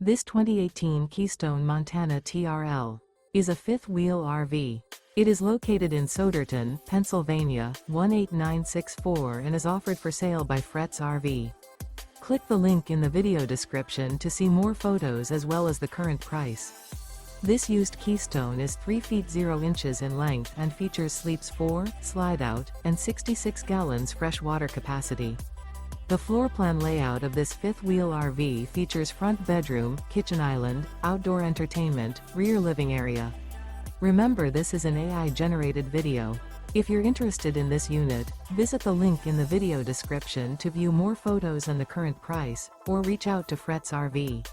This 2018 Keystone Montana TRL is a fifth-wheel RV. It is located in Souderton, Pennsylvania, 18964 and is offered for sale by Fretz RV. Click the link in the video description to see more photos as well as the current price. This used Keystone is 3 feet 0 inches in length and features sleeps 4, slide-out, and 66 gallons fresh water capacity. The floor plan layout of this fifth-wheel RV features front bedroom, kitchen island, outdoor entertainment, rear living area. Remember, this is an AI-generated video. If you're interested in this unit, visit the link in the video description to view more photos and the current price, or reach out to Fretz RV.